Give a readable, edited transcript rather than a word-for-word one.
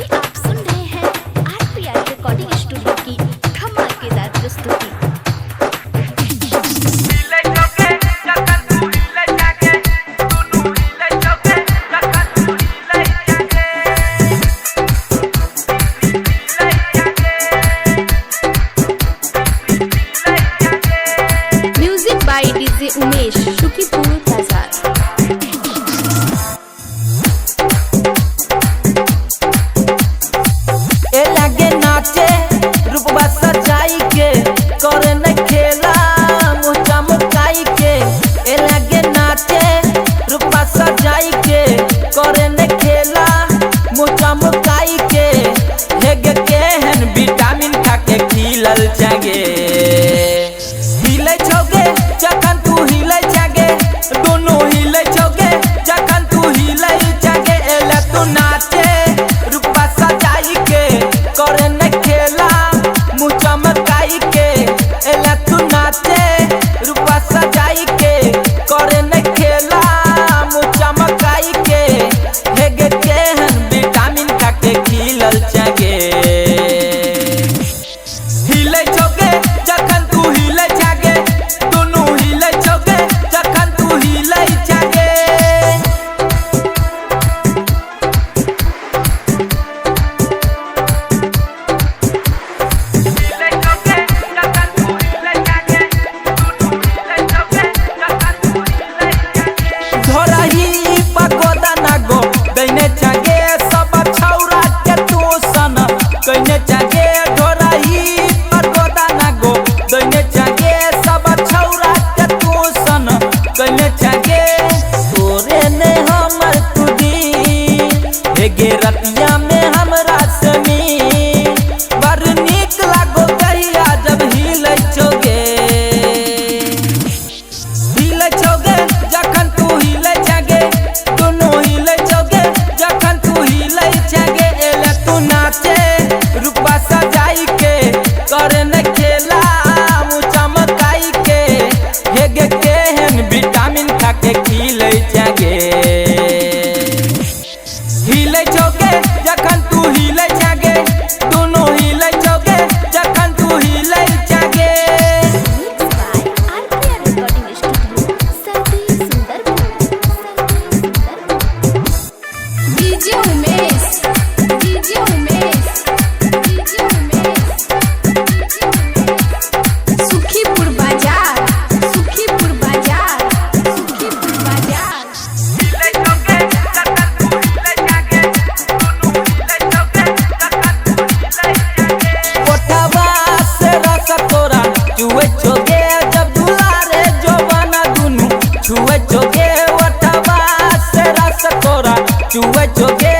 अभी आप सुन रहे हैं आरपीआर रिकॉर्डिंग स्टूडियो की धमाकेदार प्रस्तुति। Music by DJ Umesh, Sukhipur Bazar. ए लागे नाचे रूपवा सजाई के करे न खेला मुँह चमकाई के। ए लागे नाचे रूपवा सजाई के करे न खेला मुँह चमकाई के। हेगे केहन विटामिन खा के खिलल जागे। हिले छोगे जखन तू हिले जागे, दोनों हिले छोगे जखन तू हिले जागे। एला तू नाचे रूपवा सजाई के करे न खेला मुँह चमकाई के। एला तू नाचे रूपवा सजाई के करे न खेला मुँह चमकाई के। हेगे केहन विटामिन खा के खिलल जागे। हिले छोगे जखन तू हिले जागे, दोनों हिले छोगे जखन तू हिले जागे। धोरही पगोदा ना गो दैने जागे, सब छौरा के तू सन कइने जागे। धोरही पगोदा ना गो दैने जागे, सब छौरा के तू सन कइने जागे। तोरे ने हमर तुदी हेगे रतिया में हमरा समी बड़ नीक लागो कहिया जब हिले छोगे। हिले छोगे जखन तू हिले जागे, दोनों हिले छोगे जखन तू हिले जागे। एले तू नाचे रूपवा सजाई के करे न खेला मुँह चमकाई के। हेगे केहन विटामिन खा के खिले जागे। हिले छोगे जखन तू हिले जागे, दोनों हिले छोगे जखन तू हिले जागे। Mix by RPR recording studio, Sardi Sundarpur. DJ Umesh, DJ Umesh, DJ Umesh, Sukhipur बाजार, सुखीपुर बाजार, सुखीपुर बाजार। कोठवा से रस तोरा चुए छोगे, जब दुलारे जवाना दुनु छुए छोगे। ओठवा से रस तोरा चुए छोगे,